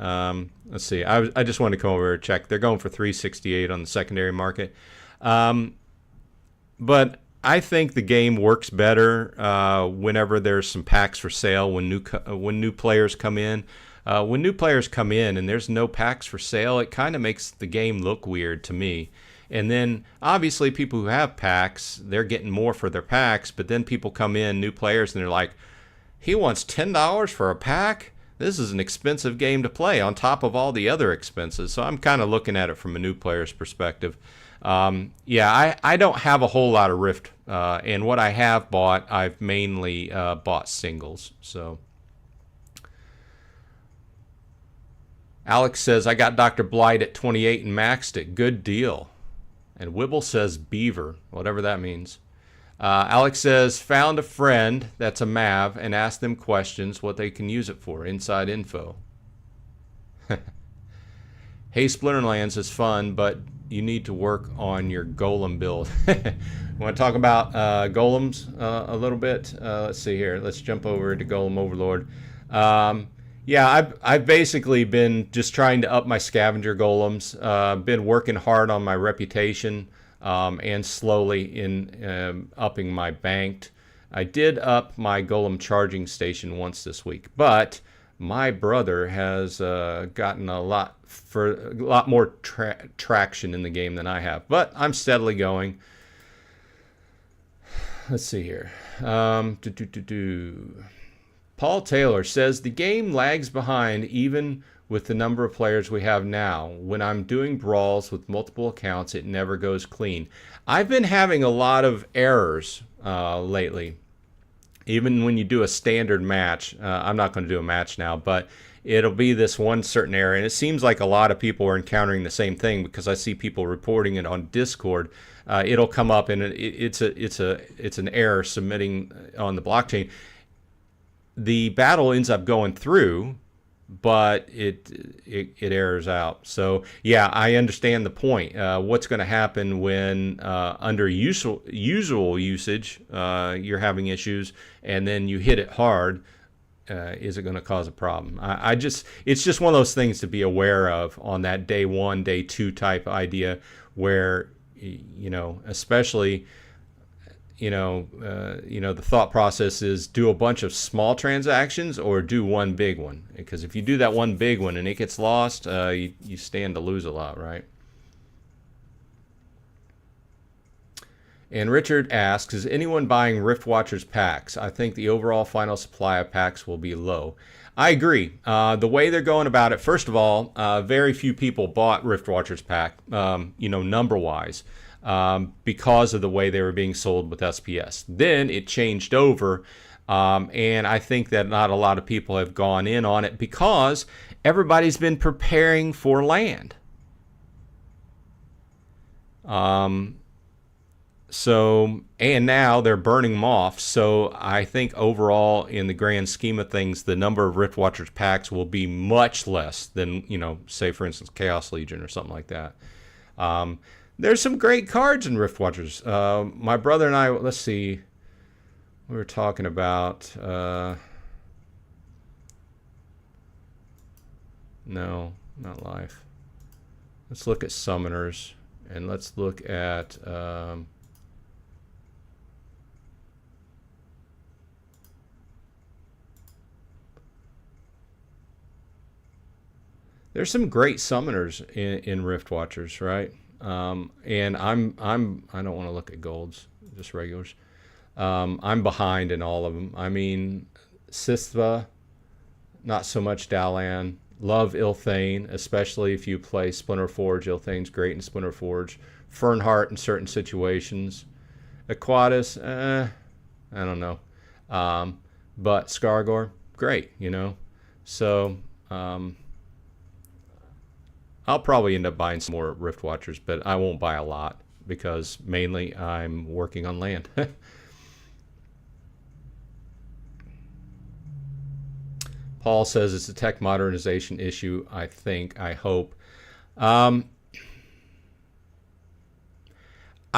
let's see, I just wanted to come over and check. They're going for $368 on the secondary market, but I think the game works better whenever there's some packs for sale. When new players come in, when new players come in and there's no packs for sale, it kind of makes the game look weird to me. And then obviously people who have packs, they're getting more for their packs. But then people come in, new players, and they're like, "He wants $10 for a pack? This is an expensive game to play on top of all the other expenses." So I'm kind of looking at it from a new player's perspective. Yeah, I don't have a whole lot of Rift, and what I have bought, I've mainly bought singles. So Alex says, "I got Dr. Blight at 28 and maxed it. Good deal." And Wibble says Beaver, whatever that means. Alex says, "Found a friend that's a Mav and asked them questions, what they can use it for. Inside info." Hey, Splinterlands is fun, but you need to work on your Golem build. Want to talk about Golems a little bit? Let's see here. Let's jump over to Golem Overlord. Yeah, I've basically been just trying to up my scavenger golems. Been working hard on my reputation and slowly in upping my banked. I did up my golem charging station once this week, but my brother has gotten a lot more traction in the game than I have. But I'm steadily going. Let's see here. Paul Taylor says, "The game lags behind even with the number of players we have now. When I'm doing brawls with multiple accounts, it never goes clean." I've been having a lot of errors lately. Even when you do a standard match, I'm not going to do a match now, but it'll be this one certain error. And it seems like a lot of people are encountering the same thing because I see people reporting it on Discord. It'll come up and it's an error submitting on the blockchain. The battle ends up going through, but it errors out. So yeah, I understand the point. What's going to happen when under usual usage you're having issues, and then you hit it hard? Is it going to cause a problem? It's just one of those things to be aware of on that day one, day two type idea, where especially. The thought process is do a bunch of small transactions or do one big one. Because if you do that one big one and it gets lost, you stand to lose a lot, right? And Richard asks, "Is anyone buying Rift Watchers packs? I think the overall final supply of packs will be low." I agree. The way they're going about it, first of all, very few people bought Rift Watchers pack, number-wise. Because of the way they were being sold with SPS. Then it changed over, and I think that not a lot of people have gone in on it because everybody's been preparing for land. And now they're burning them off. So I think overall, in the grand scheme of things, the number of Rift Watchers packs will be much less than, say, for instance, Chaos Legion or something like that. There's some great cards in Rift Watchers. My brother and I, let's see, we were talking about, no, not live. Let's look at Summoners, and let's look at, there's some great Summoners in Rift Watchers, right? And I don't want to look at golds, just regulars. I'm behind in all of them. I mean, Sithva, not so much Dalan. Love Ilthane, especially if you play Splinterforge. Ilthane's great in Splinterforge. Fernheart in certain situations. Aquatus, I don't know. But Skargor, great, So I'll probably end up buying some more Rift Watchers, but I won't buy a lot because mainly I'm working on land. Paul says it's a tech modernization issue. I hope. I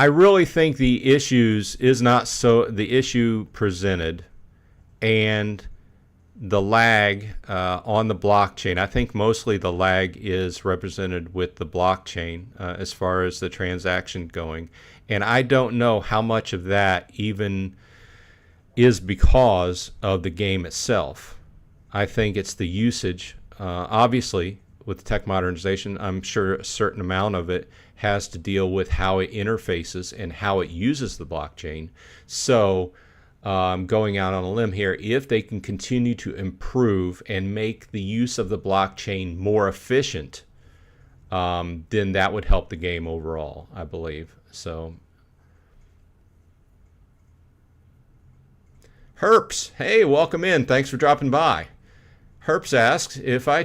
really think the issue presented and the lag on the blockchain. I think mostly the lag is represented with the blockchain as far as the transaction going. And I don't know how much of that even is because of the game itself. I think it's the usage. Obviously, with tech modernization, I'm sure a certain amount of it has to deal with how it interfaces and how it uses the blockchain. So going out on a limb here, if they can continue to improve and make the use of the blockchain more efficient, then that would help the game overall, I believe. So, Herps, hey, welcome in. Thanks for dropping by. Herps asks, if I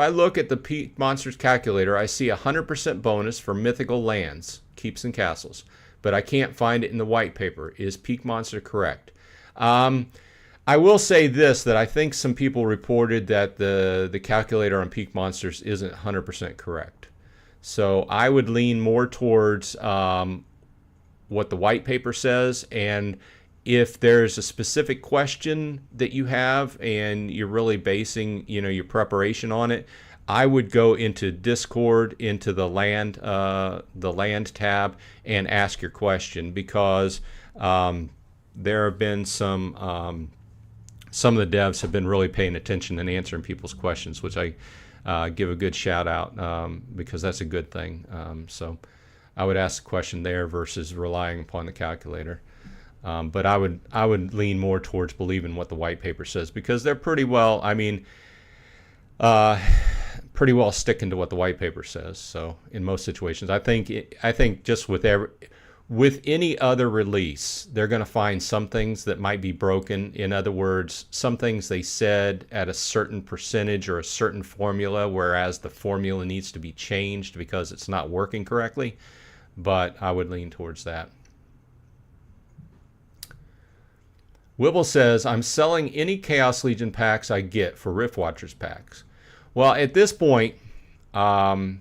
look at the Peak Monsters calculator, I see 100% bonus for mythical lands, keeps and castles, but I can't find it in the white paper. Is Peak Monster correct? I will say this, that I think some people reported that the calculator on Peak Monsters isn't 100% correct. So I would lean more towards what the white paper says, and if there's a specific question that you have and you're really basing, your preparation on it, I would go into Discord, into the land tab, and ask your question, because there have been some of the devs have been really paying attention and answering people's questions, which I give a good shout out because that's a good thing. So I would ask the question there versus relying upon the calculator. But I would lean more towards believing what the white paper says, because they're pretty well sticking to what the white paper says. So in most situations, I think just with any other release, they're going to find some things that might be broken. In other words, some things they said at a certain percentage or a certain formula, whereas the formula needs to be changed because it's not working correctly. But I would lean towards that. Wibble says, I'm selling any Chaos Legion packs I get for Rift Watchers packs. Well, at this point, I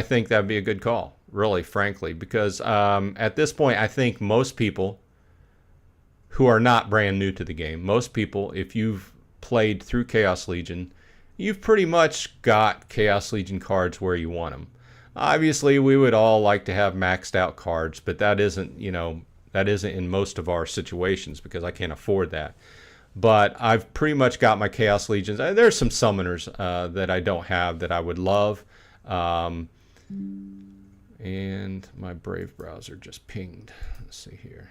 think that'd be a good call, really, frankly, because at this point, I think most people who are not brand new to the game, most people, if you've played through Chaos Legion, you've pretty much got Chaos Legion cards where you want them. Obviously, we would all like to have maxed out cards, but that isn't in most of our situations because I can't afford that. But I've pretty much got my Chaos Legions. There's some summoners that I don't have that I would love. And my Brave browser just pinged. Let's see here.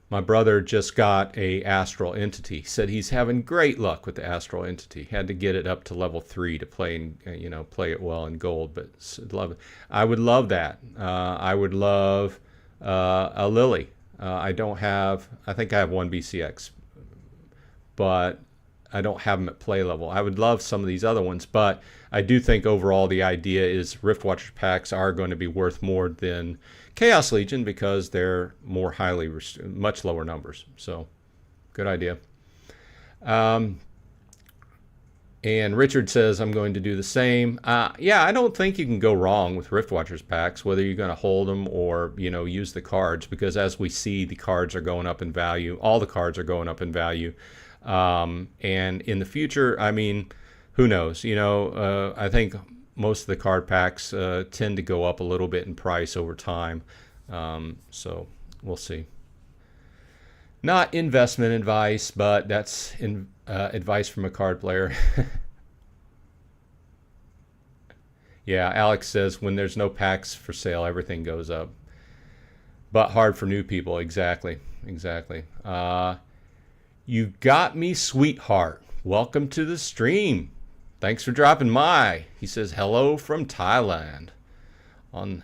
My brother just got a Astral Entity. Said he's having great luck with the Astral Entity. Had to get it up to level 3 to play and play it well in gold. But love it. I would love that. I would love a Lily. I don't have. I think I have one BCX, but I don't have them at play level. I would love some of these other ones, but I do think overall the idea is Rift Watcher packs are going to be worth more than Chaos Legion because they're more much lower numbers. So, good idea. And Richard says, I'm going to do the same. Yeah, I don't think you can go wrong with Rift Watchers packs, whether you're going to hold them or, use the cards, because as we see, the cards are going up in value. All the cards are going up in value. And in the future, I mean, who knows? I think most of the card packs tend to go up a little bit in price over time. So we'll see. Not investment advice, but that's advice from a card player. Yeah, Alex says when there's no packs for sale, everything goes up. But hard for new people. Exactly. You got me, sweetheart. Welcome to the stream. Thanks for dropping by. He says hello from Thailand on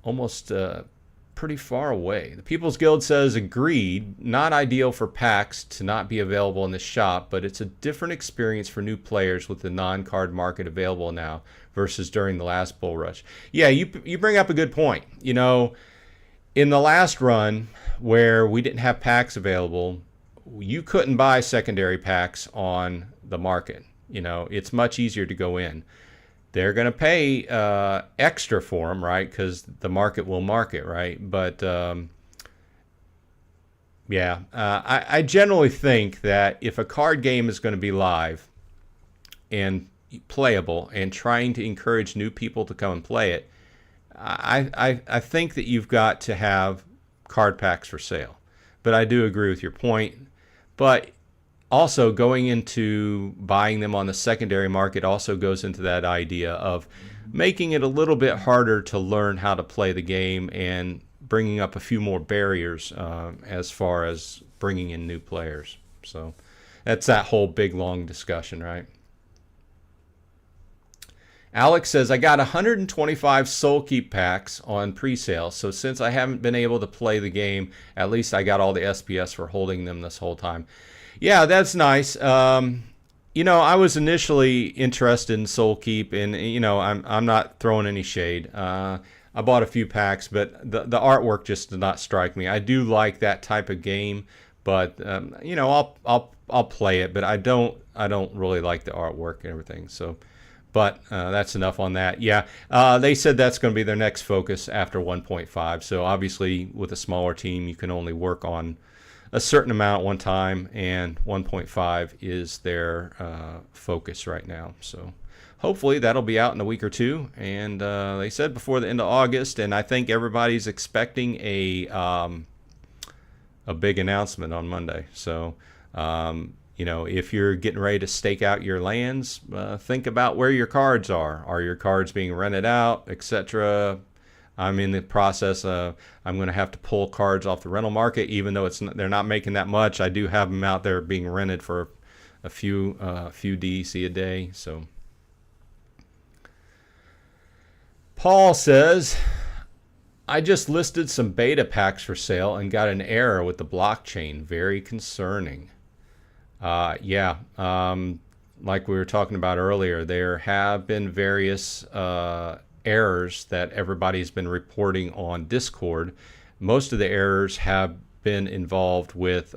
almost pretty far away. The People's Guild says, agreed, not ideal for packs to not be available in the shop, but it's a different experience for new players with the non-card market available now versus during the last bull rush. Yeah, you bring up a good point. You know, in the last run where we didn't have packs available, you couldn't buy secondary packs on the market. You know, it's much easier to go in. They're going to pay extra for them, right? Because the market will market, right? But yeah, I generally think that if a card game is going to be live and playable and trying to encourage new people to come and play it, I think that you've got to have card packs for sale. But I do agree with your point. But also, going into buying them on the secondary market also goes into that idea of making it a little bit harder to learn how to play the game and bringing up a few more barriers as far as bringing in new players. So that's that whole big, long discussion, right? Alex says, I got 125 Soul Keep packs on pre-sale, so since I haven't been able to play the game, at least I got all the SPS for holding them this whole time. Yeah, that's nice. You know, I was initially interested in Soul Keep, and you know, I'm not throwing any shade. I bought a few packs, but the artwork just did not strike me. I do like that type of game, but you know, I'll play it, but I don't really like the artwork and everything. So, but that's enough on that. Yeah, they said that's going to be their next focus after 1.5. So obviously, with a smaller team, you can only work on a certain amount at one time, and 1.5 is their focus right now. So hopefully that'll be out in a week or two, and they said before the end of August, and I think everybody's expecting a big announcement on Monday. So you know, if you're getting ready to stake out your lands, think about where your cards are. Are your cards being rented out, etc.? I'm in the process of, I'm going to have to pull cards off the rental market, even though they're not making that much. I do have them out there being rented for a few DEC a day. So Paul says, I just listed some beta packs for sale and got an error with the blockchain. Very concerning. Yeah, like we were talking about earlier, there have been various errors that everybody's been reporting on Discord. Most of the errors have been involved with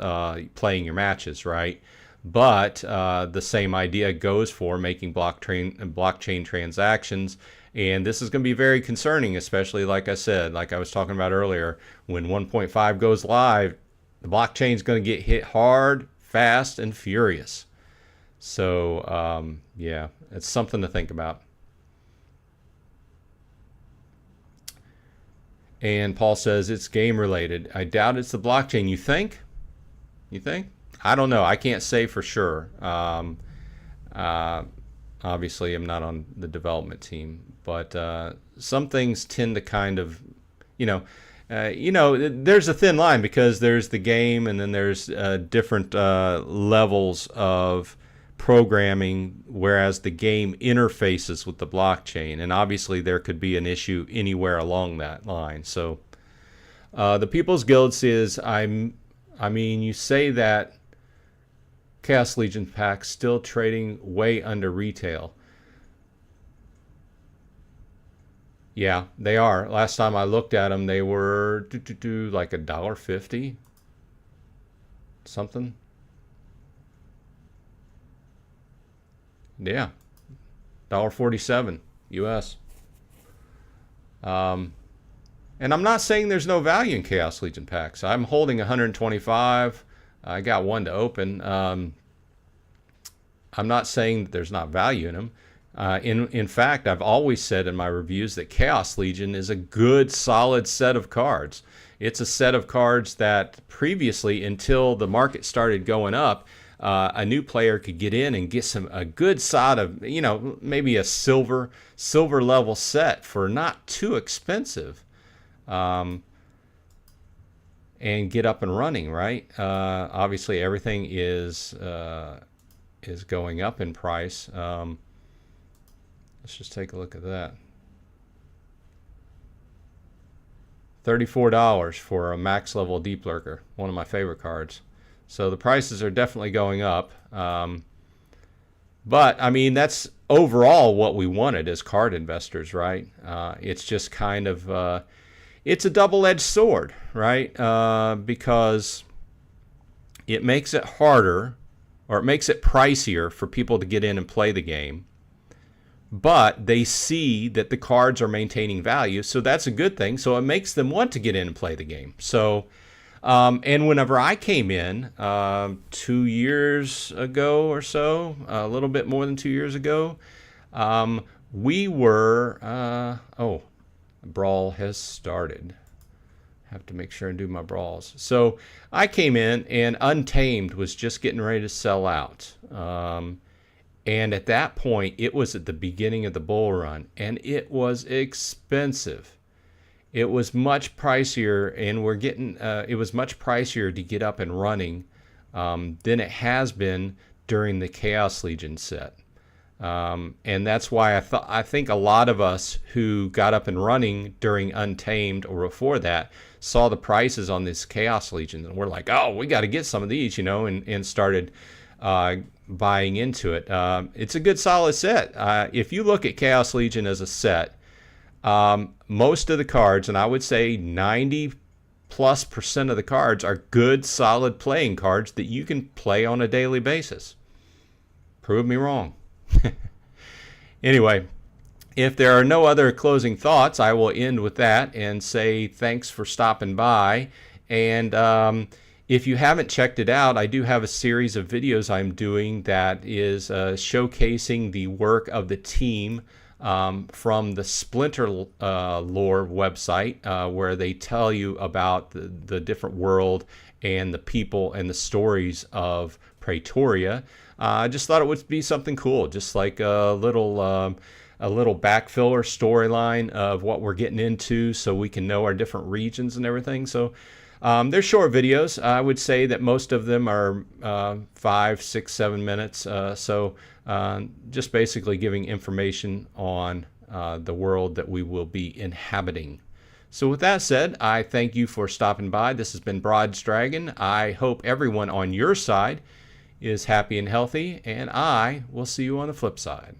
playing your matches, right? But the same idea goes for making blockchain transactions, and this is going to be very concerning, especially like I said, like I was talking about earlier, when 1.5 goes live, the blockchain is going to get hit hard, fast, and furious. So yeah, it's something to think about. And Paul says it's game related. I doubt it's the blockchain. You think? You think? I don't know. I can't say for sure. Obviously, I'm not on the development team, but some things tend to kind of, you know, there's a thin line because there's the game, and then there's different levels of programming, whereas the game interfaces with the blockchain, and obviously there could be an issue anywhere along that line. So the People's Guild says, I mean, you say that Chaos Legion packs still trading way under retail. Yeah, they are. Last time I looked at them, they were like $1.50 something. Yeah, $1.47 US. And I'm not saying there's no value in Chaos Legion packs. I'm holding 125. I got one to open. I'm not saying that there's not value in them. In fact, I've always said in my reviews that Chaos Legion is a good, solid set of cards. It's a set of cards that previously, until the market started going up, a new player could get in and get a good side of, you know, maybe a silver level set for not too expensive, and get up and running, right? Obviously, everything is going up in price. Let's just take a look at that. $34 for a max level Deep Lurker, one of my favorite cards. So the prices are definitely going up. But I mean, that's overall what we wanted as card investors, right? It's just kind of, it's a double-edged sword, right? Because it makes it harder, or it makes it pricier for people to get in and play the game. But they see that the cards are maintaining value, so that's a good thing. So it makes them want to get in and play the game. So, and whenever I came in 2 years ago or so, a little bit more than 2 years ago, we were, oh, brawl has started. Have to make sure and do my brawls. So I came in and Untamed was just getting ready to sell out. And at that point, it was at the beginning of the bull run, and it was expensive. It was much pricier, and we're getting. It was much pricier to get up and running than it has been during the Chaos Legion set, and that's why I think a lot of us who got up and running during Untamed or before that saw the prices on this Chaos Legion, and we're like, oh, we got to get some of these, you know, and started buying into it. It's a good solid set. If you look at Chaos Legion as a set, most of the cards, and I would say 90+% of the cards, are good solid playing cards that you can play on a daily basis. Prove me wrong. Anyway, if there are no other closing thoughts, I will end with that and say thanks for stopping by. And if you haven't checked it out, I do have a series of videos I'm doing that is showcasing the work of the team from the Splinterlore website, where they tell you about the different world and the people and the stories of Praetoria. I just thought it would be something cool, just like a little backfiller storyline of what we're getting into, so we can know our different regions and everything. So they're short videos. I would say that most of them are 5, 6, 7 minutes. So just basically giving information on the world that we will be inhabiting. So with that said, I thank you for stopping by. This has been Broad's Dragon. I hope everyone on your side is happy and healthy, and I will see you on the flip side.